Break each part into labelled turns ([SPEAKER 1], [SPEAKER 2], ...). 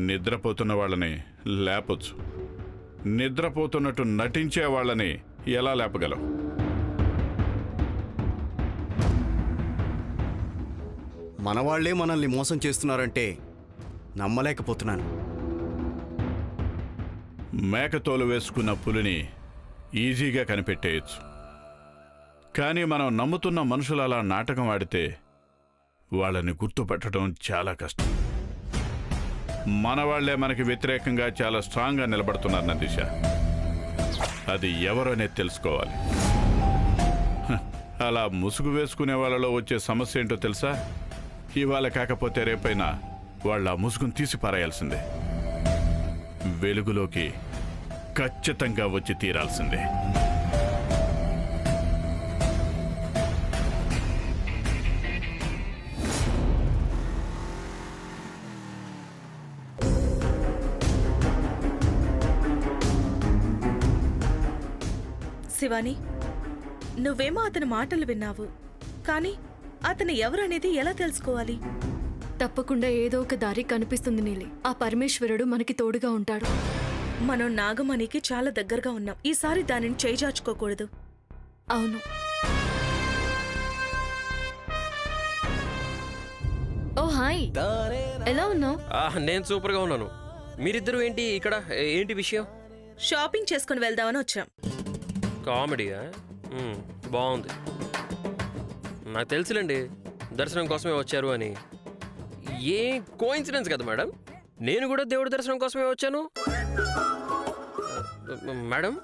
[SPEAKER 1] నిద్రపోతున్న వాళ్ళని లేపొచ్చు, నిద్రపోతున్నట్టు నటించే వాళ్ళని ఎలా లేపగలవు?
[SPEAKER 2] మనవాళ్లే మనల్ని మోసం చేస్తున్నారంటే నమ్మలేకపోతున్నాను.
[SPEAKER 1] మేకతోలు వేసుకున్న పులిని ఈజీగా కనిపెట్టేయచ్చు, కానీ మనం నమ్ముతున్న మనుషులు అలా నాటకం ఆడితే వాళ్ళని గుర్తుపట్టడం చాలా కష్టం. మనవాళ్లే మనకి వ్యతిరేకంగా చాలా స్ట్రాంగ్గా నిలబడుతున్నారు నందీశ. అది ఎవరు అనేది తెలుసుకోవాలి. అలా ముసుగు వేసుకునే వాళ్ళలో వచ్చే సమస్య ఏంటో తెలుసా? ఇవాళ కాకపోతే రేపైనా వాళ్ళ ముసుగును తీసి పారేయాల్సిందే, వెలుగులోకి ఖచ్చితంగా వచ్చి తీరాల్సిందే.
[SPEAKER 3] శివాని, నువ్వేమో అతని మాటలు విన్నావు, కానీ అతను ఎవరనేది ఎలా తెలుసుకోవాలి?
[SPEAKER 4] తప్పకుండా ఏదో ఒక దారి కనిపిస్తుంది నీలి. ఆ పరమేశ్వరుడు మనకి తోడుగా ఉంటాడు.
[SPEAKER 3] మనం నాగమణికి చాలా దగ్గరగా ఉన్నాం. ఈసారి దానిని చేజార్చుకోకూడదు.
[SPEAKER 4] అవును. ఓ హాయ్, ఎలా ఉన్నావు?
[SPEAKER 5] నేను సూపర్గా ఉన్నాను. మీరిద్దరూ ఏంటి ఇక్కడ? ఏంటి విషయం?
[SPEAKER 3] షాపింగ్ చేసుకుని వెళ్దామని వచ్చాం.
[SPEAKER 5] కామెడీయా? బాగుంది. నాకు తెలుసులేండి దర్శనం కోసమే వచ్చారు అని. ఏ కోఇన్సిడెన్స్ కదా మేడం, నేను కూడా దేవుడి దర్శనం కోసమే వచ్చాను. మేడం,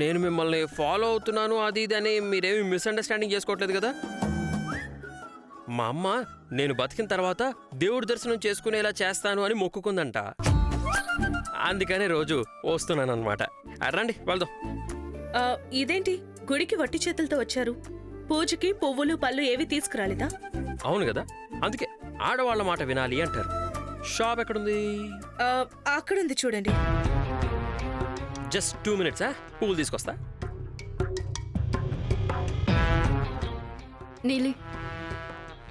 [SPEAKER 5] నేను మిమ్మల్ని ఫాలో అవుతున్నాను అది ఇది అని మీరేమి మిస్అండర్స్టాండింగ్ చేసుకోవట్లేదు కదా? మా అమ్మ నేను బతికిన తర్వాత దేవుడి దర్శనం చేసుకునేలా చేస్తాను అని మొక్కుకుందంట. అందుకనే రోజు వస్తున్నాను అనమాట. రండి వెళ్దాం.
[SPEAKER 3] ఇదేంటి గుడికి వట్టి చేతులతో వచ్చారు? పూజకి పువ్వులు పళ్ళు ఏవి తీసుకురాలేదా?
[SPEAKER 5] అవును కదా, అందుకే ఆడవాళ్ళ మాట వినాలి అంటారు. షాప్ ఎక్కడుంది?
[SPEAKER 3] అక్కడుంది చూడండి.
[SPEAKER 5] Just 2 minutes. పువ్వులు తీసుకొస్తా.
[SPEAKER 4] నీలి,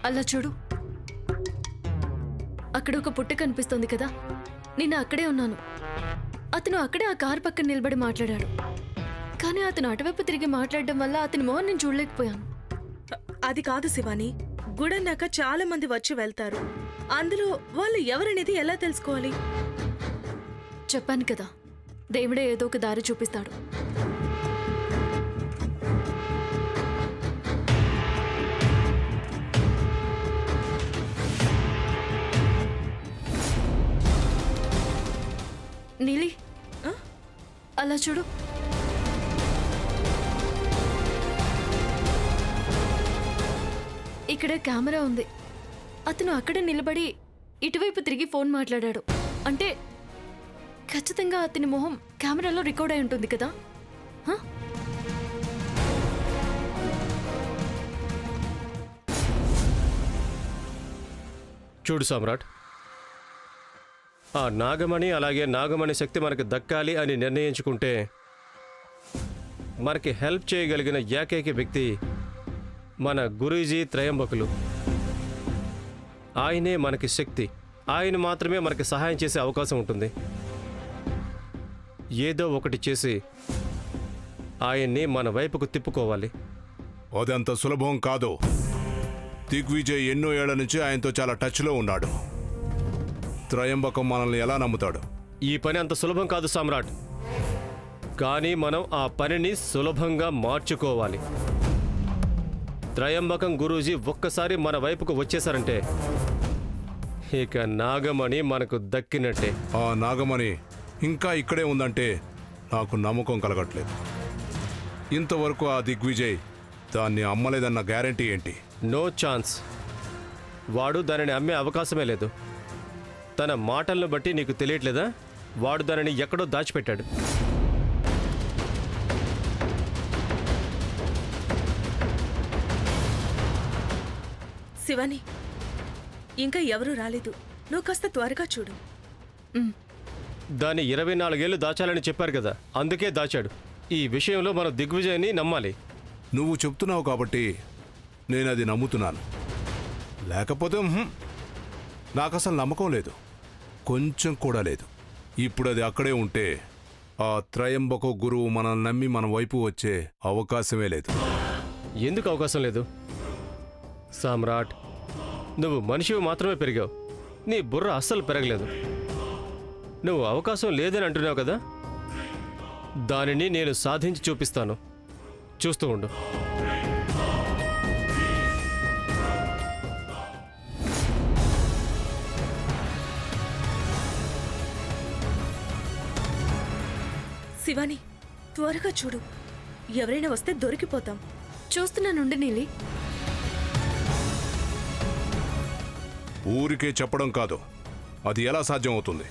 [SPEAKER 4] అలా చూడు. అక్కడ ఒక పుట్ట కనిపిస్తోంది కదా, నేను అక్కడే ఉన్నాను. అతను అక్కడే ఆ కారు పక్కన నిలబడి మాట్లాడాడు, కానీ అతను అటువైపు తిరిగి మాట్లాడడం వల్ల అతని మొహం నేను చూడలేకపోయాను.
[SPEAKER 3] అది కాదు శివాని, గుడన్నాక చాలా మంది వచ్చి వెళ్తారు. అందులో వాళ్ళు ఎవరనేది ఎలా తెలుసుకోవాలి?
[SPEAKER 4] చెప్పాను కదా, దేవుడే ఏదో ఒక దారి చూపిస్తాడు. నీలి, అలా చూడు. ఇక్కడ కెమెరా ఉంది. అతను అక్కడ నిలబడి ఇటువైపు తిరిగి ఫోన్ మాట్లాడాడు అంటే ఖచ్చితంగా అతని మొహం కెమెరాలో రికార్డ్ అయి ఉంటుంది కదా.
[SPEAKER 6] చూడు సామ్రాట్, ఆ నాగమణి అలాగే నాగమణి శక్తి మనకు దక్కాలి అని నిర్ణయించుకుంటే మనకి హెల్ప్ చేయగలిగిన ఏకైక వ్యక్తి మన గురూజీ త్రయంబకులు. ఆయనే మనకి శక్తి. ఆయన మాత్రమే మనకి సహాయం చేసే అవకాశం ఉంటుంది. ఏదో ఒకటి చేసి ఆయన్ని మన వైపుకు తిప్పుకోవాలి.
[SPEAKER 7] అదంత సులభం కాదు. దిగ్విజయ్ ఎన్నో ఏళ్ల నుంచి ఆయనతో చాలా టచ్లో ఉన్నాడు. త్రయంబకం మనల్ని ఎలా నమ్ముతాడు?
[SPEAKER 6] ఈ పని అంత సులభం కాదు సామ్రాట్, కానీ మనం ఆ పనిని సులభంగా మార్చుకోవాలి. త్రయంబకం గురూజీ ఒక్కసారి మన వైపుకు వచ్చేసారంటే ఇక నాగమణి మనకు దక్కినట్టే.
[SPEAKER 7] ఆ నాగమణి ఇంకా ఇక్కడే ఉందంటే నాకు నమ్మకం కలగట్లేదు. ఇంతవరకు ఆ దిగ్విజయ్ దాన్ని అమ్మలేదన్న గ్యారంటీ ఏంటి?
[SPEAKER 6] No chance. వాడు దానిని అమ్మే అవకాశమే లేదు. తన మాటలను బట్టి నీకు తెలియట్లేదా? వాడు దానిని ఎక్కడో దాచిపెట్టాడు.
[SPEAKER 3] శివాని, ఇంకా ఎవరూ రాలేదు. నువ్వు కాస్త త్వరగా చూడు.
[SPEAKER 6] దాన్ని 24 ఏళ్ళు దాచాలని చెప్పారు కదా, అందుకే దాచాడు. ఈ విషయంలో మనం దిగ్విజయ్ని నమ్మాలి.
[SPEAKER 7] నువ్వు చెప్తున్నావు కాబట్టి నేను అది నమ్ముతున్నాను. లేకపోతే నాకు అసలు నమ్మకం లేదు. కొంచెం కూడా లేదు. ఇప్పుడు అది అక్కడే ఉంటే ఆ త్రయంబక గురువు మనల్ని నమ్మి మన వైపు వచ్చే అవకాశమే లేదు.
[SPEAKER 6] ఎందుకు అవకాశం లేదు? సామ్రాట్, నువ్వు మనిషివి మాత్రమే పెరిగావు, నీ బుర్ర అస్సలు పెరగలేదు. నువ్వు అవకాశం లేదని అంటున్నావు కదా, దానిని నేను సాధించి చూపిస్తాను. చూస్తూ ఉండు.
[SPEAKER 3] శివాని, త్వరగా చూడు, ఎవరైనా వస్తే దొరికిపోతాం.
[SPEAKER 4] చూస్తున్నానుండి నీలి.
[SPEAKER 7] ఊరికే చెప్పడం కాదు, అది ఎలా సాధ్యం అవుతుంది?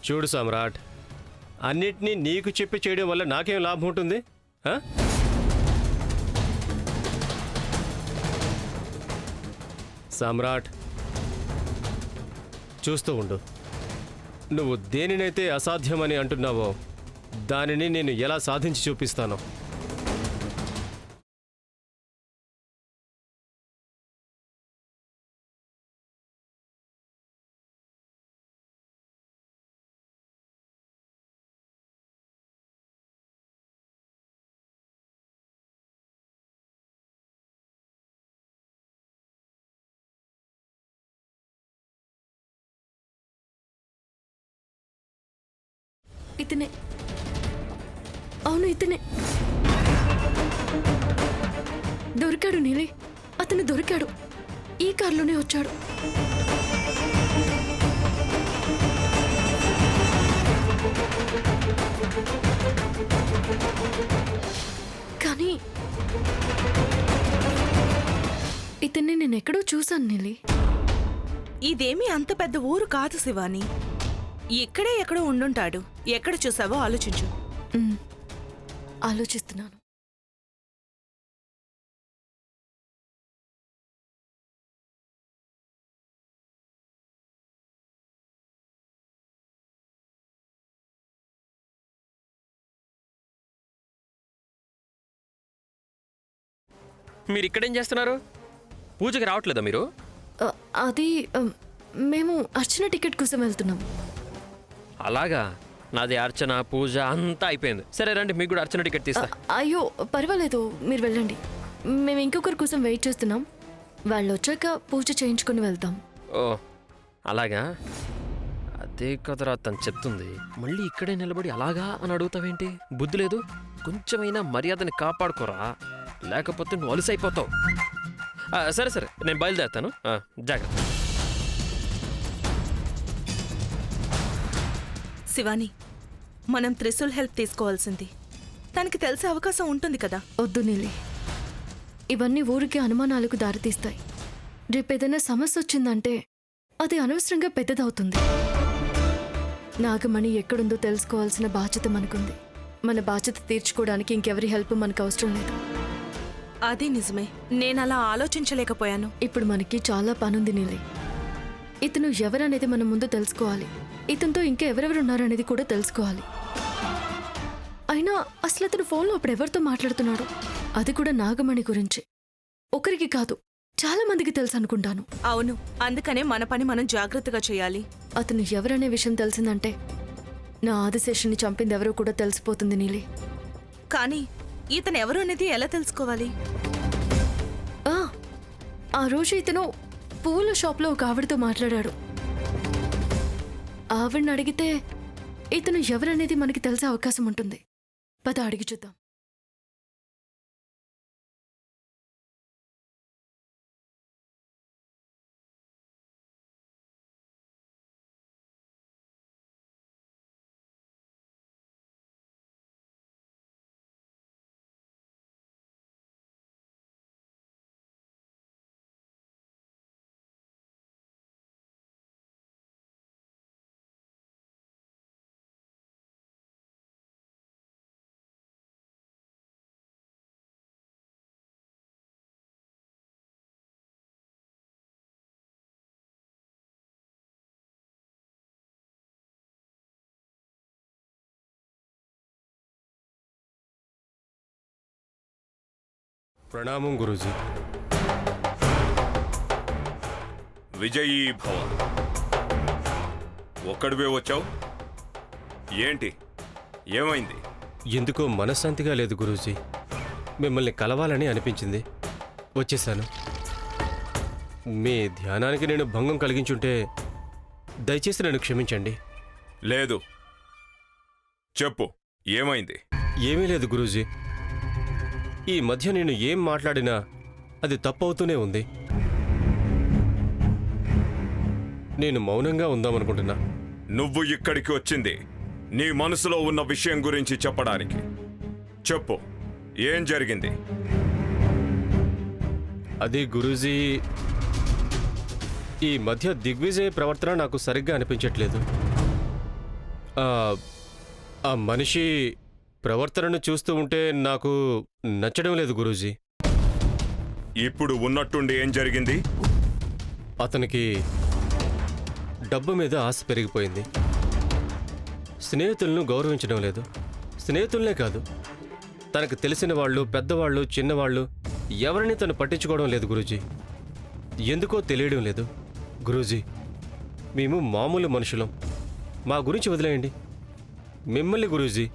[SPEAKER 6] చూడు సామ్రాట్, అన్నిటినీ నీకు చెప్పి చేయడం వల్ల నాకేం లాభం ఉంటుంది? ఆ? సామ్రాట్, చూస్తూ ఉండు. నువ్వు దేనినైతే అసాధ్యమని అంటున్నావో దానిని నేను ఎలా సాధించి చూపిస్తానో.
[SPEAKER 4] ఇతనే, అవును ఇతనే. దొరికాడు నీలి, అతను దొరికాడు. ఈ కారులోనే వచ్చాడు. కానీ ఇతన్ని నేను ఎక్కడో చూశాను నీలి.
[SPEAKER 3] ఇదేమీ అంత పెద్ద ఊరు కాదు శివాని. ఇక్కడే ఎక్కడో ఉండుంటాడు. ఎక్కడ చూసావో ఆలోచించు.
[SPEAKER 4] ఆలోచిస్తున్నాను.
[SPEAKER 5] మీరు ఇక్కడేం చేస్తున్నారు? పూజకి రావట్లేదా మీరు?
[SPEAKER 4] అది మేము అర్చన టికెట్ కోసం వెళ్తున్నాం.
[SPEAKER 5] అలాగా, నాది అర్చన పూజ అంతా అయిపోయింది. సరే రండి, మీకు కూడా అర్చన టికెట్ తీస్తా.
[SPEAKER 4] అయ్యో పర్వాలేదు, మీరు వెళ్ళండి. మేము ఇంకొకరి కోసం వెయిట్ చేస్తున్నాం. వాళ్ళు వచ్చాక పూజ చేయించుకొని వెళ్తాం.
[SPEAKER 5] ఓ అలాగా, అదే కదరా తను చెప్తుంది. మళ్ళీ ఇక్కడే నిలబడి అలాగా అని అడుగుతావేంటి? బుద్ధి లేదు. కొంచెమైనా మర్యాదని కాపాడుకోరా, లేకపోతే నువ్వు అలసైపోతావు. సరే సరే, నేను బయలుదేరుతాను. జాగ్రత్త.
[SPEAKER 3] శివాని, మనం త్రిశూల్ హెల్ప్ తీసుకోవాల్సింది. తనకి తెలిసే అవకాశం ఉంటుంది కదా.
[SPEAKER 4] వద్దు నీలి, ఇవన్నీ ఊరికి అనుమానాలకు దారితీస్తాయి. రేపేదైనా సమస్య వచ్చిందంటే అది అనవసరంగా పెద్దదవుతుంది. నాగమణి ఎక్కడుందో తెలుసుకోవాల్సిన బాధ్యత మనకుంది. మన బాధ్యత తీర్చుకోవడానికి ఇంకెవరి హెల్ప్ మనకు అవసరం లేదు.
[SPEAKER 3] అది నిజమే, నేనలా ఆలోచించలేకపోయాను.
[SPEAKER 4] ఇప్పుడు మనకి చాలా పనుంది నీలి. ఇతను ఎవరనేది మనం ముందు తెలుసుకోవాలి. ఇతనితో ఇంకా ఎవరెవరున్నారనేది కూడా తెలుసుకోవాలి. అయినా అసలు అతను ఫోన్లో అప్పుడు ఎవరితో మాట్లాడుతున్నాడు? అది కూడా నాగమణి గురించి. ఒకరికి కాదు, చాలా మందికి తెలుసు అనుకుంటాను.
[SPEAKER 3] అవును, అందుకనే మన పని మనం జాగ్రత్తగా చేయాలి.
[SPEAKER 4] అతను ఎవరనే విషయం తెలిసిందంటే నా ఆదిశేషుని చంపింది ఎవరో కూడా తెలిసిపోతుంది నీలి.
[SPEAKER 3] కానీ ఇతను ఎవరు అనేది ఎలా తెలుసుకోవాలి?
[SPEAKER 4] ఆ రోజు ఇతను పూల షాప్లో ఒక ఆవిడతో మాట్లాడాడు. ఆవిడని అడిగితే ఇతను ఎవరనేది మనకి తెలిసే అవకాశం ఉంటుంది. పద అడిగి చూద్దాం.
[SPEAKER 6] ప్రణామం గురూజీ.
[SPEAKER 8] విజయీ భవ. ఒక్కడివే వచ్చావు? ఏంటి, ఏమైంది?
[SPEAKER 6] ఎందుకో మనశ్శాంతిగా లేదు గురూజీ. మిమ్మల్ని కలవాలని అనిపించింది, వచ్చేసాను. మీ ధ్యానానికి నేను భంగం కలిగించుంటే దయచేసి నన్ను క్షమించండి.
[SPEAKER 8] లేదు, చెప్పు, ఏమైంది?
[SPEAKER 6] ఏమీ లేదు గురూజీ. ఈ మధ్య నేను ఏం మాట్లాడినా అది తప్పవుతూనే ఉంది. నేను మౌనంగా ఉందామనుకుంటున్నా.
[SPEAKER 8] నువ్వు ఇక్కడికి వచ్చింది నీ మనసులో ఉన్న విషయం గురించి చెప్పడానికి. చెప్పు, ఏం జరిగింది?
[SPEAKER 6] అది గురూజీ, ఈ మధ్య దిగ్విజయ్ ప్రవర్తన నాకు సరిగ్గా అనిపించట్లేదు. ఆ మనిషి ప్రవర్తనను చూస్తూ ఉంటే నాకు నచ్చడం లేదు గురూజీ.
[SPEAKER 8] ఇప్పుడు ఉన్నట్టుండి ఏం జరిగింది?
[SPEAKER 6] అతనికి డబ్బు మీద ఆశ పెరిగిపోయింది. స్నేహితులను గౌరవించడం లేదు. స్నేహితులనే కాదు, తనకు తెలిసిన వాళ్ళు, పెద్దవాళ్ళు, చిన్నవాళ్ళు ఎవరిని తను పట్టించుకోవడం లేదు గురూజీ. ఎందుకో తెలియడం లేదు గురూజీ. మేము మామూలు మనుషులం, మా గురించి వదిలేయండి. మిమ్మల్ని గురూజీ,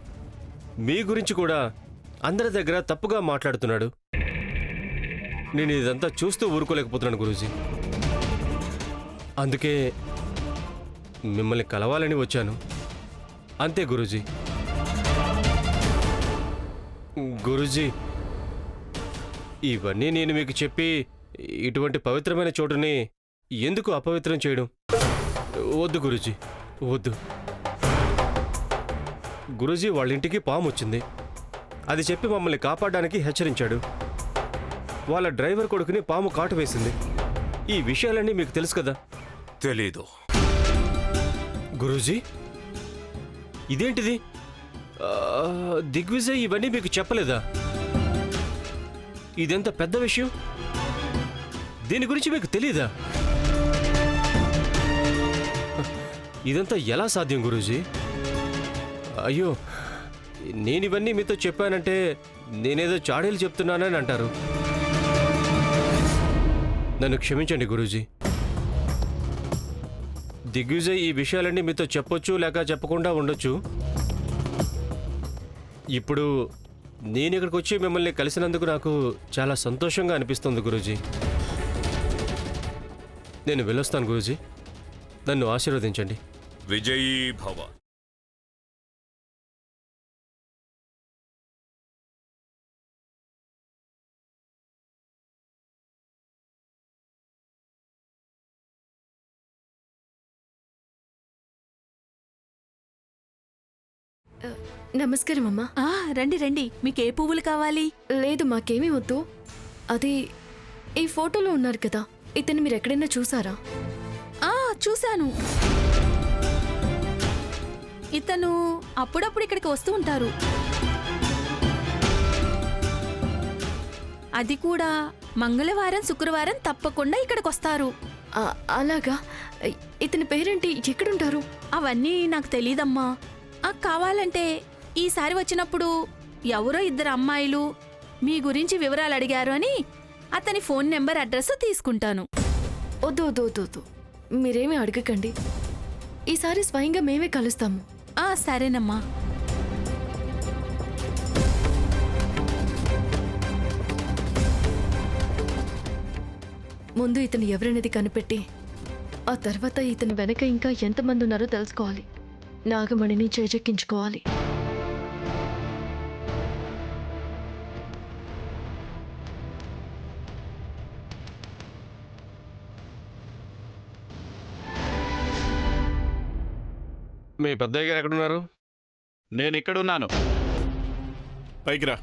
[SPEAKER 6] మీ గురించి కూడా అందరి దగ్గర తప్పుగా మాట్లాడుతున్నాడు. నేను ఇదంతా చూస్తూ ఊరుకోలేకపోతున్నాను గురూజీ. అందుకే మిమ్మల్ని కలవాలని వచ్చాను, అంతే గురూజీ. గురూజీ, ఇవన్నీ నేను మీకు చెప్పి ఇటువంటి పవిత్రమైన చోటుని ఎందుకు అపవిత్రం చేయడం? వద్దు గురూజీ, వద్దు. గురూజీ వాళ్ళ ఇంటికి పాము వచ్చింది, అది చెప్పి మమ్మల్ని కాపాడడానికి హెచ్చరించాడు. వాళ్ళ డ్రైవర్ కొడుకుని పాము కాటు వేసింది. ఈ విషయాలన్నీ మీకు తెలుసు కదా?
[SPEAKER 8] తెలీదు.
[SPEAKER 6] గురూజీ, ఇదేంటిది? దిగ్విజయ్ ఇవన్నీ మీకు చెప్పలేదా? ఇదెంత పెద్ద విషయం, దీని గురించి మీకు తెలీదా? ఇదంతా ఎలా సాధ్యం గురూజీ? అయ్యో, నేనివన్నీ మీతో చెప్పానంటే నేనేదో చాడీలు చెప్తున్నానని అంటారు. నన్ను క్షమించండి గురూజీ. దిగ్విజయ్ ఈ విషయాలన్నీ మీతో చెప్పొచ్చు, లేక చెప్పకుండా ఉండొచ్చు. ఇప్పుడు నేను ఇక్కడికి వచ్చి మిమ్మల్ని కలిసినందుకు నాకు చాలా సంతోషంగా అనిపిస్తుంది గురూజీ. నేను వెళ్ళొస్తాను గురూజీ, నన్ను ఆశీర్వదించండి.
[SPEAKER 8] విజయీ భవ.
[SPEAKER 4] నమస్కారం అమ్మా.
[SPEAKER 9] రండి రండి, మీకు ఏ పువ్వులు కావాలి?
[SPEAKER 4] లేదు, మాకేమీ వద్దు. అది ఈ ఫోటోలో ఉన్నారు కదా, ఇతన్ని మీరు ఎక్కడైనా చూసారా?
[SPEAKER 9] చూశాను. ఇతను అప్పుడప్పుడు ఇక్కడికి వస్తూ ఉంటారు. అది కూడా మంగళవారం, శుక్రవారం తప్పకుండా ఇక్కడికి వస్తారు.
[SPEAKER 4] అలాగా? ఇతని పేరేంటి? ఎక్కడుంటారు?
[SPEAKER 9] అవన్నీ నాకు తెలీదమ్మా. కావాలంటే ఈసారి వచ్చినప్పుడు ఎవరో ఇద్దరు అమ్మాయిలు మీ గురించి వివరాలు అడిగారు అని అతని ఫోన్ నెంబర్, అడ్రస్ తీసుకుంటాను.
[SPEAKER 4] వద్దు వద్దు వద్దు వద్దు, మీరేమీ అడగకండి. ఈసారి స్వయంగా మేమే కలుస్తాము.
[SPEAKER 9] సరేనమ్మా.
[SPEAKER 4] ముందు ఇతను ఎవరనేది కనిపెట్టి ఆ తర్వాత ఇతని వెనక ఇంకా ఎంతమంది ఉన్నారో తెలుసుకోవాలి. నాగమణిని చేజెక్కించుకోవాలి.
[SPEAKER 6] మీ పెద్దయ్య గారు ఎక్కడున్నారు?
[SPEAKER 1] నేను ఇక్కడున్నాను, పైకి రా.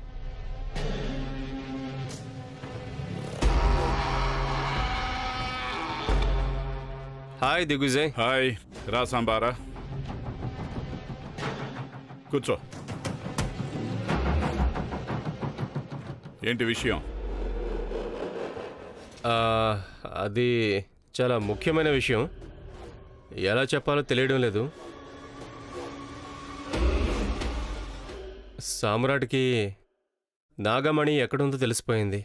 [SPEAKER 6] హాయ్ దిగ్విజయ్.
[SPEAKER 1] హాయ్, రా సాంబారా, కూర్చో. ఏంటి విషయం?
[SPEAKER 6] అది చాలా ముఖ్యమైన విషయం, ఎలా చెప్పాలో తెలియడం లేదు. సామ్రాట్కి నాగమణి ఎక్కడుందో తెలిసిపోయింది.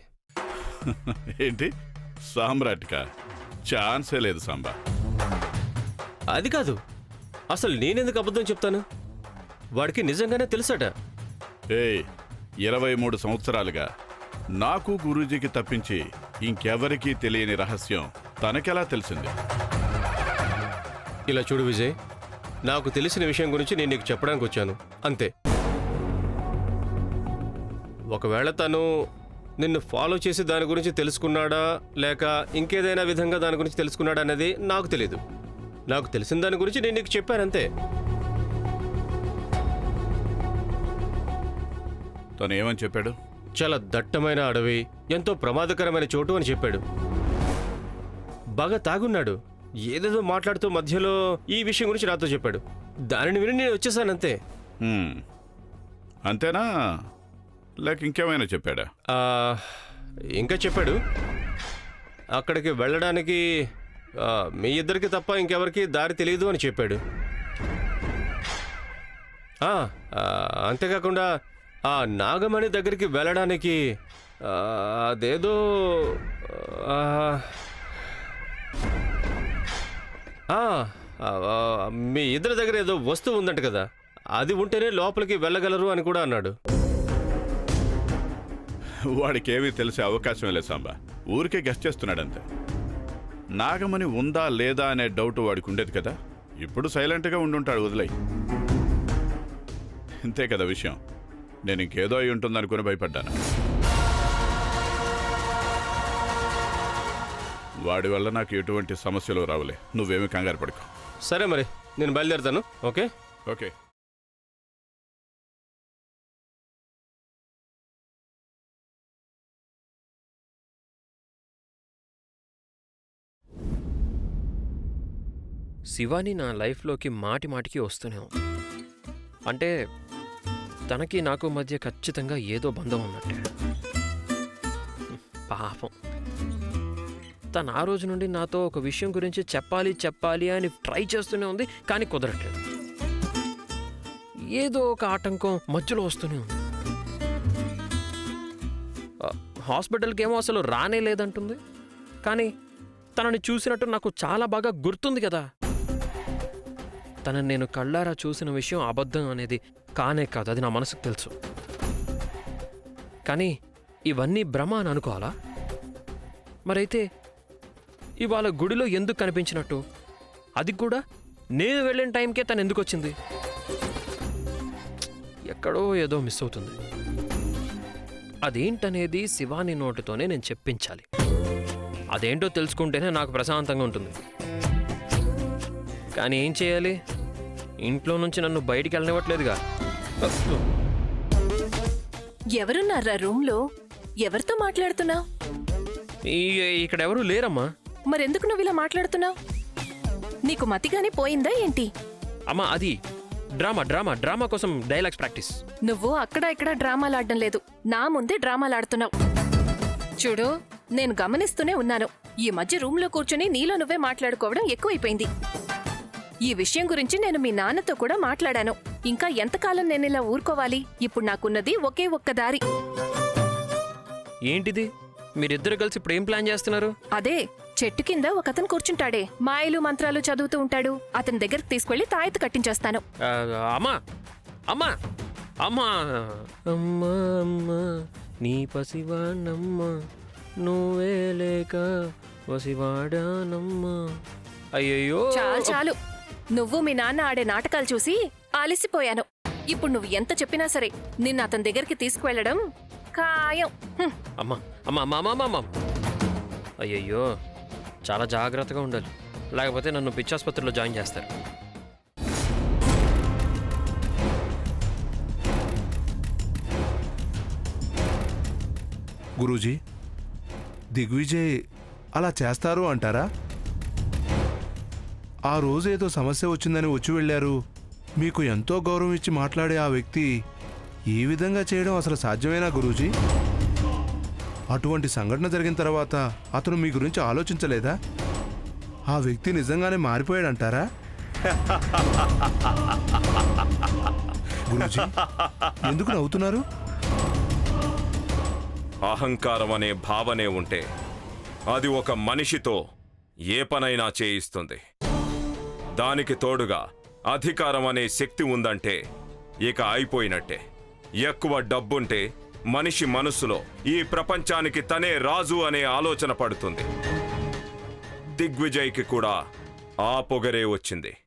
[SPEAKER 1] ఏంటి, సామ్రాట్కా? ఛాన్సే లేదు సాంబా.
[SPEAKER 6] అది కాదు, అసలు నేనెందుకు అబద్ధం చెప్తాను? వాడికి నిజంగానే తెలుసట.
[SPEAKER 1] ఏయ్, 23 సంవత్సరాలుగా నాకు గురూజీకి తప్పించి ఇంకెవరికీ తెలియని రహస్యం తనకెలా తెలిసింది?
[SPEAKER 6] ఇలా చూడు విజయ్, నాకు తెలిసిన విషయం గురించి నేను నీకు చెప్పడానికి వచ్చాను, అంతే. ఒకవేళ తను నిన్ను ఫాలో చేసి దాని గురించి తెలుసుకున్నాడా లేక ఇంకేదైనా విధంగా దాని గురించి తెలుసుకున్నాడా అనేది నాకు తెలియదు. నాకు తెలిసిన దాని గురించి నేను నీకు చెప్పానంతే.
[SPEAKER 1] తను ఏమని చెప్పాడు?
[SPEAKER 6] చాలా దట్టమైన అడవి, ఎంతో ప్రమాదకరమైన చోటు అని చెప్పాడు. బాగా తాగున్నాడు, ఏదేదో మాట్లాడుతూ మధ్యలో ఈ విషయం గురించి నాతో చెప్పాడు. దానిని విని నేను వచ్చేసానంతే.
[SPEAKER 1] హ్మ్. అంతేనా లేక ఇంకేమైనా చెప్పాడా?
[SPEAKER 6] ఆ, ఇంకా చెప్పాడు అక్కడికి వెళ్ళడానికి మీ ఇద్దరికి తప్ప ఇంకెవరికి దారి తెలియదు అని చెప్పాడు. అంతేకాకుండా ఆ నాగమణి దగ్గరికి వెళ్ళడానికి అదేదో మీ ఇద్దరి దగ్గర ఏదో వస్తువు ఉందంట కదా, అది ఉంటేనే లోపలికి వెళ్ళగలరు అని కూడా అన్నాడు.
[SPEAKER 1] వాడికి ఏమీ తెలిసే అవకాశమే లేదు సాంబా. ఊరికే గెస్ట్ చేస్తున్నాడంతే. నాగమణి ఉందా లేదా అనే డౌట్ వాడికి ఉండేది కదా, ఇప్పుడు సైలెంట్గా ఉండుంటాడు. వదిలేయి. ఇంతే కదా విషయం. నేను ఇంకేదో అయి ఉంటుందనుకుని భయపడ్డాను. వాడి వల్ల నాకు ఎటువంటి సమస్యలు రావులే. నువ్వేమీ కంగారు పడుకో.
[SPEAKER 6] సరే మరి, నేను బయలుదేరుతాను. Okay
[SPEAKER 1] okay.
[SPEAKER 5] శివాని నా లైఫ్లోకి మాటి మాటికి వస్తూనే ఉంది. అంటే తనకి నాకు మధ్య ఖచ్చితంగా ఏదో బంధం ఉన్నట్టే. పాపం తను ఆ రోజు నుండి నాతో ఒక విషయం గురించి చెప్పాలి అని ట్రై చేస్తూనే ఉంది, కానీ కుదరట్లేదు. ఏదో ఒక ఆటంకం మధ్యలో వస్తూనే ఉంది. హాస్పిటల్కి ఏమో అసలు రానే లేదంటుంది, కానీ తనని చూసినట్టు నాకు చాలా బాగా గుర్తుంది కదా. తనని నేను కళ్ళారా చూసిన విషయం అబద్ధం అనేది కానే కాదు, అది నా మనసుకు తెలుసు. కానీ ఇవన్నీ భ్రమ అని అనుకోవాలా? మరైతే ఇవాళ గుడిలో ఎందుకు కనిపించినట్టు? అది కూడా నేను వెళ్ళిన టైంకే తను ఎందుకు వచ్చింది? ఎక్కడో ఏదో మిస్ అవుతుంది. అదేంటనేది శివాని నోటితోనే నేను చెప్పించాలి. అదేంటో తెలుసుకుంటేనే నాకు ప్రశాంతంగా ఉంటుంది. కానీ ఏం చేయాలి? ఇంట్లో నుంచి నన్ను బయటికి వెళ్ళనివ్వట్లేదుగా.
[SPEAKER 9] ఎవరున్నారా రూమ్లో? ఎవరితో మాట్లాడుతున్నావు?
[SPEAKER 5] ఇక్కడ ఎవరు లేరమ్మా.
[SPEAKER 9] మరెందుకు నువ్వు ఇలా మాట్లాడుతున్నావు? నీకు మతిగానే పోయిందా ఏంటి?
[SPEAKER 5] అమ్మా, అది డ్రామా కోసం డైలాగ్స్ ప్రాక్టీస్.
[SPEAKER 9] నువ్వు అక్కడ ఇక్కడ డ్రామాలాడడం లేదు, నా ముందే డ్రామాలాడుతున్నావు. చూడు, నేను గమనిస్తూనే ఉన్నాను. ఈ మధ్య రూమ్లో కూర్చుని నీలో నువ్వే మాట్లాడుకోవడం ఎక్కువైపోయింది. ఈ విషయం గురించి నేను మీ నాన్నతో కూడా మాట్లాడాను. ఇంకా ఎంతకాలం నేను ఇలా ఊరుకోవాలి? ఇప్పుడు నాకున్నది ఒకే ఒక్క దారి.
[SPEAKER 5] ఏంటిది? మీరిద్దరు కలిసి ఇప్పుడు ఏం ప్లాన్ చేస్తున్నారు?
[SPEAKER 9] అదే, చెట్టు కింద ఒకతను కూర్చుంటాడే, మాయలు మంత్రాలు చదువుతూ ఉంటాడు. అతని దగ్గరికి తీసుకెళ్లి తాయెత్తు కట్టించేస్తాను.
[SPEAKER 5] అమ్మా అమ్మా అమ్మా అమ్మా అమ్మా నీ పసివాణమ్మా, నువ్వే లేక పసివాడానమ్మా. అయ్యయ్యో,
[SPEAKER 9] చాలు. నువ్వు మీ నాన్న ఆడే నాటకాలు చూసి అలసిపోయాను. ఇప్పుడు నువ్వు ఎంత చెప్పినా సరే నిన్ను అతని దగ్గరికి తీసుకువెళ్ళడం ఖాయం.
[SPEAKER 5] అమ్మా అమ్మా అమ్మా అమ్మా అమ్మా, అయ్యయ్యో, చాలా జాగ్రత్తగా ఉండాలి, లేకపోతే నన్ను పిచ్చాసుపత్రిలో జాయిన్ చేస్తారు.
[SPEAKER 7] గురూజీ, దిగ్విజయ్ అలా చేస్తారు అంటారా? ఆ రోజు ఏదో సమస్య వచ్చిందని వచ్చి వెళ్ళారు. మీకు ఎంతో గౌరవం ఇచ్చి మాట్లాడే ఆ వ్యక్తి ఈ విధంగా చేయడం అసలు సాధ్యమేనా గురూజీ? అటువంటి సంఘటన జరిగిన తర్వాత అతను మీ గురించి ఆలోచించలేదా? ఆ వ్యక్తి నిజంగానే మారిపోయాడంటారా? గురూజీ, ఎందుకు నవ్వుతున్నారు?
[SPEAKER 8] అహంకారం అనే భావనే ఉంటే అది ఒక మనిషితో ఏ పనైనా చేయిస్తుంది. దానికి తోడుగా అధికారం అనే శక్తి ఉందంటే ఇక అయిపోయినట్టే. ఎక్కువ డబ్బుంటే మనిషి మనసులో ఈ ప్రపంచానికి తనే రాజు అనే ఆలోచన పడుతుంది. దిగ్విజయ్కి కూడా ఆ పొగరే వచ్చింది.